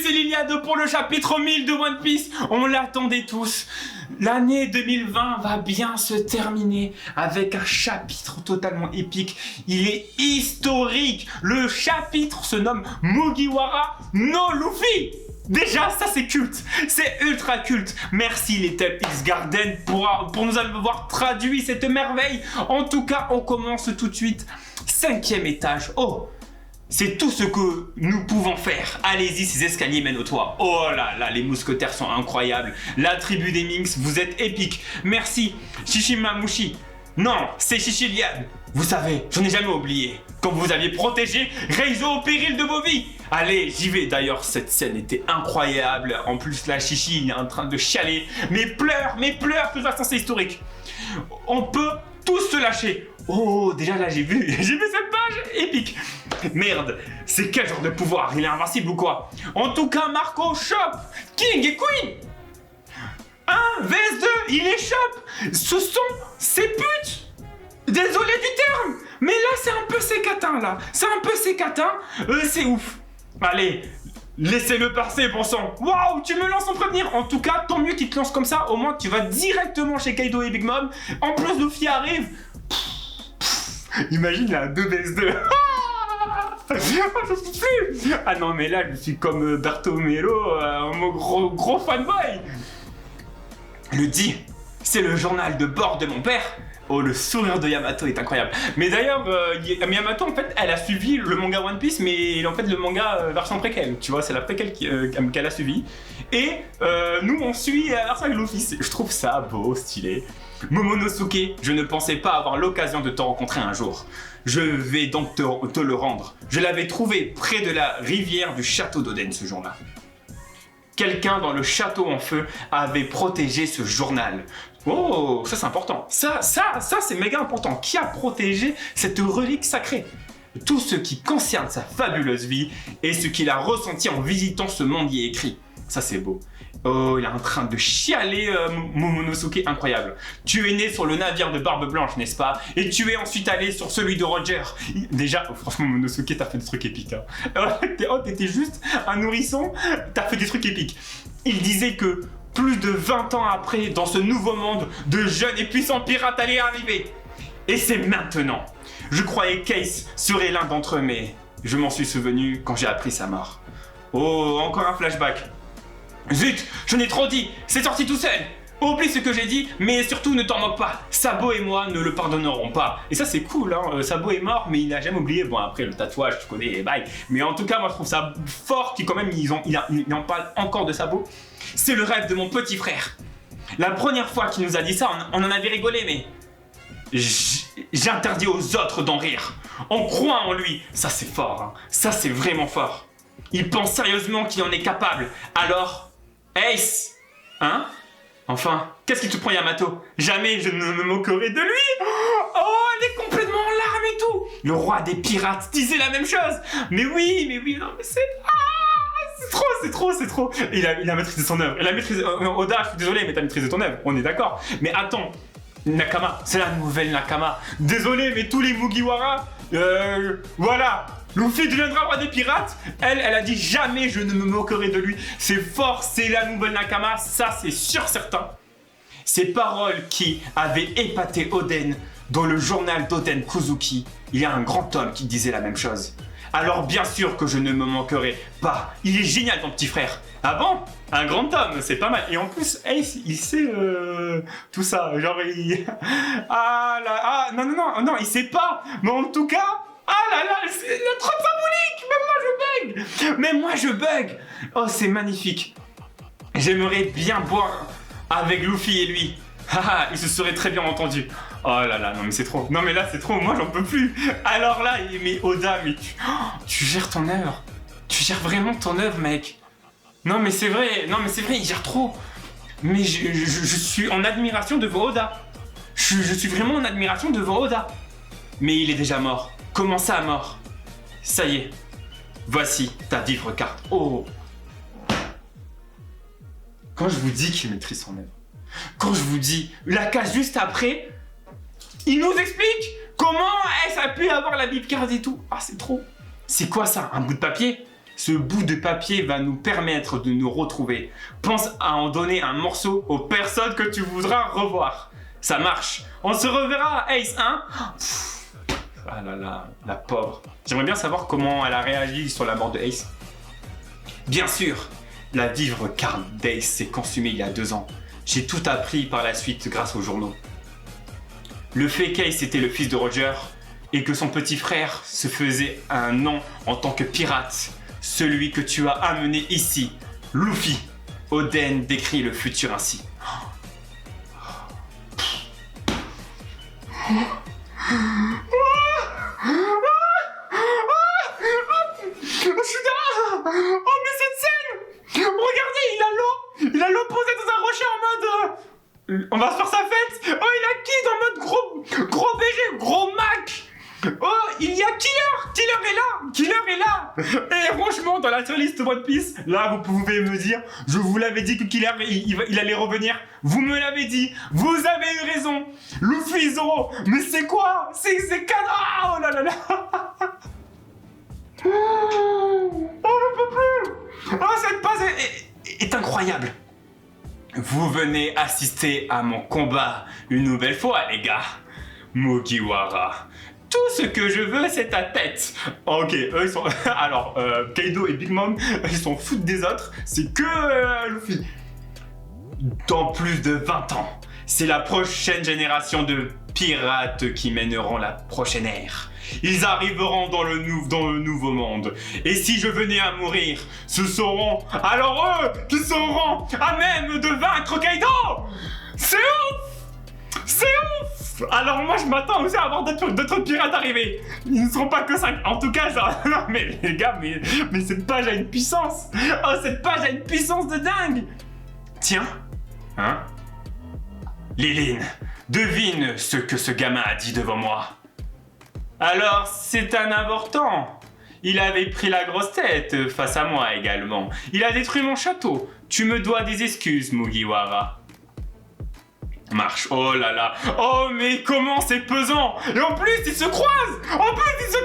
c'est l'Iliade pour le chapitre 1000 de One Piece. On l'attendait tous. L'année 2020 va bien se terminer avec un chapitre totalement épique. Il est historique. Le chapitre se nomme Mugiwara no Luffy. Déjà, ça c'est culte, c'est ultra culte. Merci Little X Garden pour nous avoir traduit cette merveille. En tout cas, on commence tout de suite. 5e étage. Oh, c'est tout ce que nous pouvons faire. Allez-y, ces escaliers mènent au toit. Oh là là, les mousquetaires sont incroyables. La tribu des Minx, vous êtes épique. Merci, Shishimamushi. Non, c'est Shishilian. Vous savez, je n'ai jamais oublié. Quand vous aviez protégé Reizo au péril de vos vies. Allez, j'y vais. D'ailleurs, cette scène était incroyable. En plus, la Shishi, il est en train de chialer. Mais pleure, de toute façon, c'est historique. On peut tous se lâcher. Oh, déjà là, j'ai vu cette page épique. Merde, c'est quel genre de pouvoir? Il est invincible ou quoi? En tout cas, Marco chope King et Queen. 1 vs 2, il les chope. Ce sont ces putes. Désolé du terme, mais là c'est un peu ces catins là. C'est un peu ces catins, c'est ouf. Allez, laissez-le passer bon sang. Waouh, tu me lances sans prévenir. En tout cas, tant mieux qu'il te lance comme ça. Au moins tu vas directement chez Kaido et Big Mom. En plus Luffy arrive. Imagine là, 2 vs 2. Je peux plus. Ah non mais là je suis comme Bertomelo, mon gros fanboy. Le dit, c'est le journal de bord de mon père. Oh, le sourire de Yamato est incroyable. Mais d'ailleurs, Yamato, en fait, elle a suivi le manga One Piece, mais en fait, le manga version préquelle. Tu vois, c'est la préquelle qu'elle a suivi. Et nous, on suit la version avec Luffy. Je trouve ça beau, stylé. Momonosuke, je ne pensais pas avoir l'occasion de te rencontrer un jour. Je vais donc te le rendre. Je l'avais trouvé près de la rivière du château d'Oden ce jour-là. Quelqu'un dans le château en feu avait protégé ce journal. Oh, ça c'est important. Ça c'est méga important. Qui a protégé cette relique sacrée? Tout ce qui concerne sa fabuleuse vie et ce qu'il a ressenti en visitant ce monde y est écrit. Ça c'est beau. Oh, il est en train de chialer Momonosuke, incroyable. Tu es né sur le navire de Barbe Blanche, n'est-ce pas? Et tu es ensuite allé sur celui de Roger. Déjà, franchement, Momonosuke, t'as fait des trucs épiques. Hein. T'étais juste un nourrisson, t'as fait des trucs épiques. Il disait que plus de 20 ans après, dans ce nouveau monde, de jeunes et puissants pirates allaient arriver. Et c'est maintenant. Je croyais qu'Ace serait l'un d'entre eux, mais je m'en suis souvenu quand j'ai appris sa mort. Oh, encore un flashback. Zut, je n'ai trop dit, c'est sorti tout seul. Oublie ce que j'ai dit, mais surtout ne t'en moque pas. Sabo et moi ne le pardonnerons pas. Et ça c'est cool, hein. Sabo est mort, mais il n'a jamais oublié. Bon après le tatouage, tu connais, bye. Mais en tout cas, moi je trouve ça fort qu'ils quand même ils en parlent encore de Sabo. C'est le rêve de mon petit frère. La première fois qu'il nous a dit ça, on en avait rigolé, mais j'interdis aux autres d'en rire. On croit en lui. Ça c'est fort, hein. Ça c'est vraiment fort. Il pense sérieusement qu'il en est capable. Alors... Ace, hein? Enfin, qu'est-ce qui te prend Yamato? Jamais je ne me moquerai de lui. Oh, elle est complètement en larmes et tout. Le roi des pirates disait la même chose. Mais oui, non, mais c'est... Ah, c'est trop. Il a maîtrisé son œuvre. Il a maîtrisé... Oda, je suis désolé, mais t'as maîtrisé ton œuvre. On est d'accord. Mais attends, Nakama, c'est la nouvelle Nakama. Désolé, mais tous les Mugiwara... voilà. Luffy deviendra roi des pirates. Elle a dit jamais je ne me moquerai de lui. C'est fort, c'est la nouvelle Nakama, ça c'est sûr certain. Ces paroles qui avaient épaté Oden dans le journal d'Oden Kozuki, il y a un grand homme qui disait la même chose. Alors bien sûr que je ne me manquerai pas. Il est génial ton petit frère. Ah bon? Un grand homme, c'est pas mal. Et en plus, Ace, il sait tout ça. Genre il... non, il sait pas. Mais en tout cas... Ah là là, c'est trop symbolique. Mais moi je bug. Oh, c'est magnifique. J'aimerais bien boire avec Luffy et lui. Haha, ils se seraient très bien entendus. Oh là là, non mais c'est trop. Non mais là c'est trop, moi j'en peux plus. Alors là, mais Oda, mais tu gères ton œuvre. Tu gères vraiment ton œuvre, mec. Non mais c'est vrai, il gère trop. Mais je suis en admiration devant Oda. Je suis vraiment en admiration devant Oda. Mais il est déjà mort. Comment ça, mort? Ça y est. Voici ta vivre carte. Oh. Quand je vous dis qu'il maîtrise son œuvre. Quand je vous dis, la case juste après, il nous explique comment elle a pu avoir la bip card et tout. Ah, c'est trop. C'est quoi ça? Un bout de papier? Ce bout de papier va nous permettre de nous retrouver. Pense à en donner un morceau aux personnes que tu voudras revoir. Ça marche. On se reverra à Ace, hein? Ah là là, la pauvre. J'aimerais bien savoir comment elle a réagi sur la mort de Ace. Bien sûr, la vivre carte d'Ace s'est consumée il y a 2 ans. J'ai tout appris par la suite grâce aux journaux. Le fait qu'Ace était le fils de Roger et que son petit frère se faisait un nom en tant que pirate, celui que tu as amené ici, Luffy. Oden décrit le futur ainsi. Oh mais cette scène! Regardez, il a l'eau posée dans un rocher en mode... on va se faire sa fête! Oh, il a Kid en mode gros BG, gros Mac! Oh, il y a Killer est là! Et franchement, dans la tier list One Piece, là, vous pouvez me dire, je vous l'avais dit que Killer, il allait revenir. Vous me l'avez dit, vous avez eu raison. Luffy, Zoro, mais c'est quoi? C'est Kadra! Oh là là là! Oh, je peux plus! Oh, cette passe est incroyable! Vous venez assister à mon combat une nouvelle fois, les gars. Mugiwara. Tout ce que je veux, c'est ta tête. Ok, eux, ils sont... Alors, Kaido et Big Mom, ils s'en foutent des autres. C'est que Luffy. Dans plus de 20 ans, c'est la prochaine génération de pirates qui mèneront la prochaine ère. Ils arriveront dans le nouveau monde. Et si je venais à mourir, ce seront alors eux qui seront à même de vaincre Kaido. C'est ouf! C'est ouf! Alors moi je m'attends aussi à avoir d'autres pirates arriver. Ils ne seront pas que 5. En tout cas, genre... Non mais les gars, mais cette page a une puissance. Oh, cette page a une puissance de dingue. Tiens, hein? Liline, devine ce que ce gamin a dit devant moi. Alors, c'est un avortant. Il avait pris la grosse tête face à moi également. Il a détruit mon château. Tu me dois des excuses, Mugiwara. Marche. Oh là là. Oh, mais comment c'est pesant. Et en plus, ils se croisent. Il se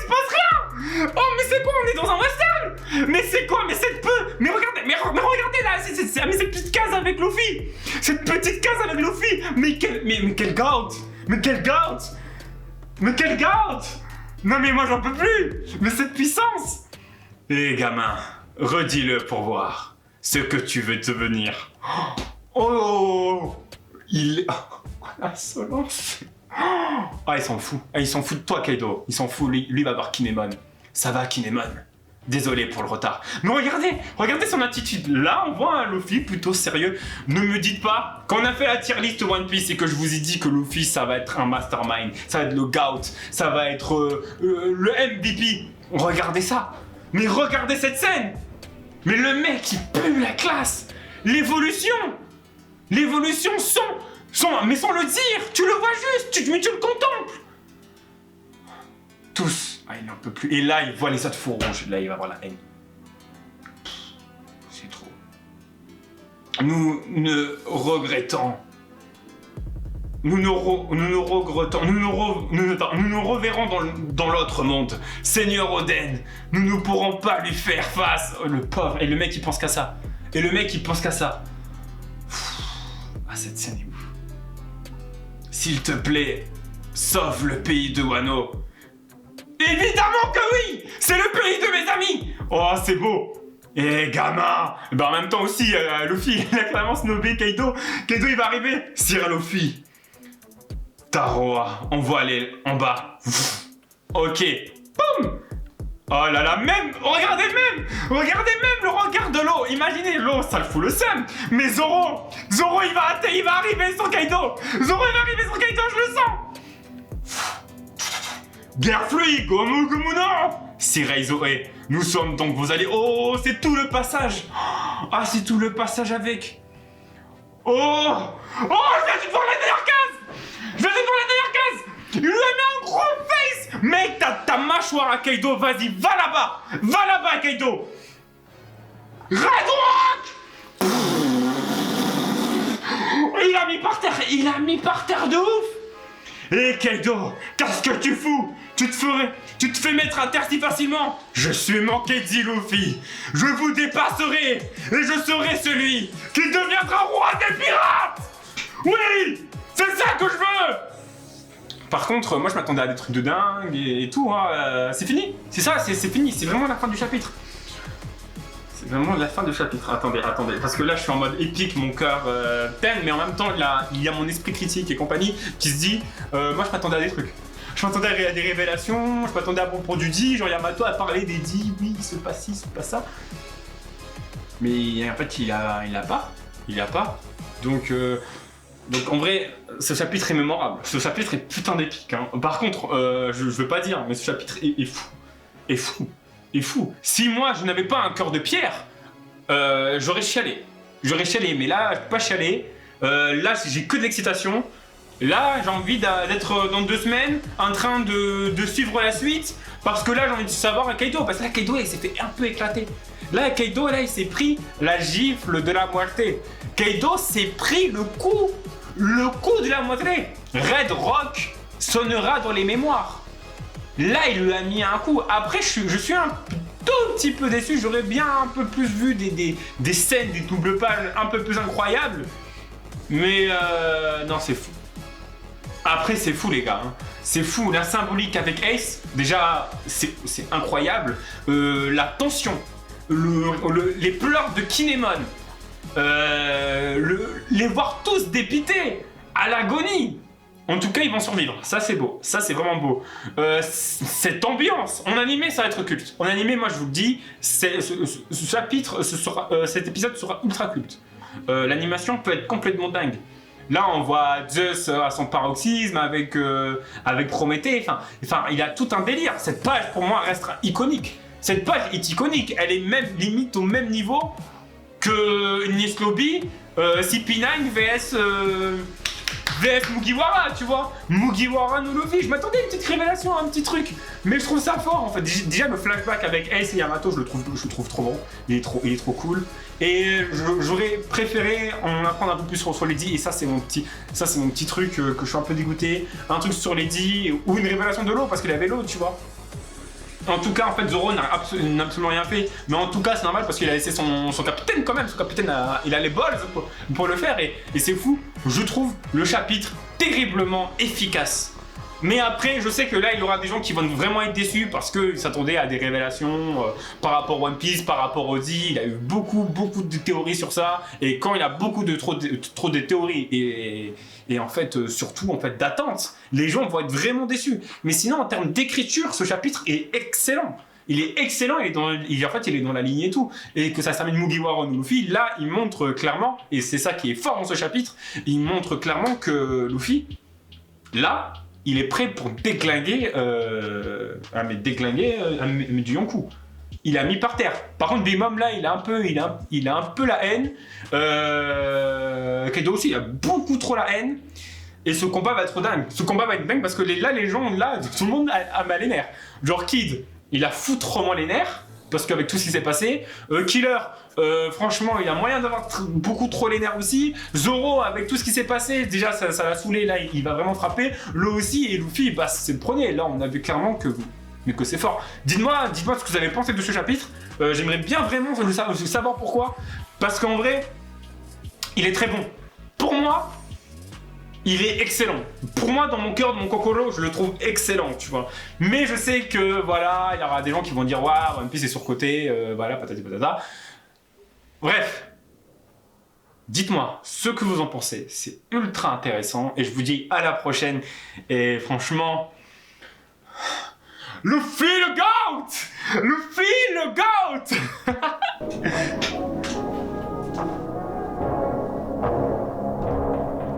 passe rien. Oh, mais c'est quoi? On est dans un western. Mais c'est quoi? Mais cette Mais regardez, mais regardez là. Mais cette petite case avec Luffy. Mais quel garde. Non mais moi j'en peux plus. Mais cette puissance. Eh gamin, redis-le pour voir ce que tu veux devenir. Oh, l'insolence. Ah, il s'en fout. Il s'en fout de toi, Kaido. Il s'en fout, lui va voir Kinemon. Ça va, Kinemon. Désolé pour le retard. Mais regardez son attitude. Là, on voit un Luffy plutôt sérieux. Ne me dites pas qu'on a fait la tier list One Piece et que je vous ai dit que Luffy, ça va être un mastermind. Ça va être le GOAT. Ça va être le MVP. Regardez ça. Mais regardez cette scène. Mais le mec, il pue la classe. L'évolution mais sans le dire. Tu le vois juste. Mais tu le contemples. Tous. Ah, il n'en peut plus. Et là, il voit les autres fous rouges. Là, il va avoir la haine. C'est trop. Nous nous reverrons dans l'autre monde. Seigneur Oden, nous ne pourrons pas lui faire face. Oh, le pauvre. Et le mec, il pense qu'à ça. Ah, cette scène est ouf. S'il te plaît, sauve le pays de Wano. Évidemment que oui! C'est le pays de mes amis! Oh, c'est beau! Eh, gamin! En même temps aussi, Luffy, il a clairement snobé Kaido. Kaido, il va arriver. Sir Luffy. Taroa, on voit aller en bas. Ok. Boum! Oh là là, regardez même le regard de l'eau. Imaginez l'eau, ça le fout le seum. Mais Zoro, il va arriver sur Kaido. Je le sens. Guerre fluide, Gomu non. Sirei Zoé, nous sommes donc vos alliés. Oh, c'est tout le passage. Ah, c'est tout le passage avec. Oh, je viens de voir la dernière case. Il lui a mis un gros face. Mec, ta mâchoire à Kaido, vas-y, va là-bas, Kaido. Red Rock. Il a mis par terre de ouf. Hé Kaido, qu'est-ce que tu fous? Tu te fais mettre à terre si facilement? Je suis manqué dit Luffy. Je vous dépasserai et je serai celui qui deviendra roi des pirates. Oui, c'est ça que je veux. Par contre, moi je m'attendais à des trucs de dingue et tout, hein. C'est fini. C'est ça, c'est fini. C'est vraiment la fin du chapitre. C'est vraiment la fin du chapitre. Attendez, parce que là je suis en mode épique, mon cœur peine, mais en même temps il y a mon esprit critique et compagnie qui se dit, moi je m'attendais à des trucs. Je m'attendais à des révélations, je m'attendais à propos du dit, genre Yamato a parlé des dit, oui, il se passe ci, il se passe ça. Mais en fait il a pas. Donc en vrai, ce chapitre est mémorable. Ce chapitre est putain d'épique. Hein. Par contre, je veux pas dire, mais ce chapitre est fou. Si moi je n'avais pas un cœur de pierre, j'aurais chialé. Mais là, je peux pas chialer. Là, j'ai que de l'excitation. Là, j'ai envie d'être dans 2 semaines en train de suivre la suite. Parce que là, j'ai envie de savoir Kaido. Parce que là, Kaido, il s'est fait un peu éclater. Là, Kaido, là, il s'est pris la gifle de la moitié. Kaido s'est pris le coup de la moitié. Red Rock sonnera dans les mémoires. Là, il lui a mis un coup. Après, je suis un tout petit peu déçu. J'aurais bien un peu plus vu des scènes, des doubles pages un peu plus incroyables. Mais non, c'est fou. Après, c'est fou, les gars. Hein. C'est fou. La symbolique avec Ace, déjà, c'est incroyable. La tension, les pleurs de Kinemon, les voir tous dépités à l'agonie. En tout cas, ils vont survivre. Ça, c'est beau. Ça, c'est vraiment beau. Cette ambiance, en animé, ça va être culte. En animé, moi, je vous le dis, ce chapitre, cet épisode sera ultra culte. L'animation peut être complètement dingue. Là, on voit Zeus à son paroxysme avec Prométhée. Enfin, il a tout un délire. Cette page, pour moi, restera iconique. Cette page est iconique. Elle est même limite au même niveau que Enies Lobby, CP9 VS Mugiwara, tu vois. Mugiwara no Luffy. Je m'attendais à une petite révélation, un petit truc. Mais je trouve ça fort, en fait. Déjà, le flashback avec Ace et Yamato, je le trouve trop bon. Il est trop cool. Et j'aurais préféré en apprendre un peu plus sur Lady. Et ça, c'est mon petit truc que je suis un peu dégoûté. Un truc sur Lady ou une révélation de l'eau, parce qu'il avait l'eau, tu vois. En tout cas, en fait, Zoro n'a absolument rien fait. Mais en tout cas, c'est normal parce qu'il a laissé son capitaine quand même. Son capitaine, il a les balls pour le faire. Et c'est fou. Je trouve le chapitre terriblement efficace. Mais après, je sais que là, il y aura des gens qui vont vraiment être déçus parce qu'ils s'attendaient à des révélations par rapport à One Piece, par rapport au D. Il a eu beaucoup de théories sur ça. Et quand il y a trop de théories et en fait, surtout en fait, d'attentes, les gens vont être vraiment déçus. Mais sinon, en termes d'écriture, ce chapitre est excellent. Il est excellent, il est dans la ligne et tout. Et que ça se termine Mugiwara no Luffy, là, il montre clairement, et c'est ça qui est fort dans ce chapitre, il montre clairement que Luffy, là, il est prêt pour déglinguer du Yonkou. Il l'a mis par terre. Par contre, Bimom, là, il a un peu la haine. Kaido aussi, il a beaucoup trop la haine. Et ce combat va être dingue. Ce combat va être dingue parce que les gens, là, tout le monde a mal les nerfs. Genre Kid, il a foutrement les nerfs. Parce qu'avec tout ce qui s'est passé, Killer, franchement, il a moyen d'avoir beaucoup trop les nerfs aussi. Zoro, avec tout ce qui s'est passé, déjà ça l'a saoulé, là il va vraiment frapper. Lui aussi, et Luffy, bah c'est le premier. Là, on a vu clairement que c'est fort. Dites-moi ce que vous avez pensé de ce chapitre. J'aimerais bien vraiment savoir pourquoi. Parce qu'en vrai, il est très bon. Pour moi, il est excellent. Pour moi, dans mon cœur, dans mon kokoro, je le trouve excellent, tu vois. Mais je sais que, voilà, il y aura des gens qui vont dire « Waouh, One Piece est surcoté, voilà, patati patata. » Bref. Dites-moi ce que vous en pensez. C'est ultra intéressant. Et je vous dis à la prochaine. Et franchement... Luffy le GOAT! Luffy le GOAT!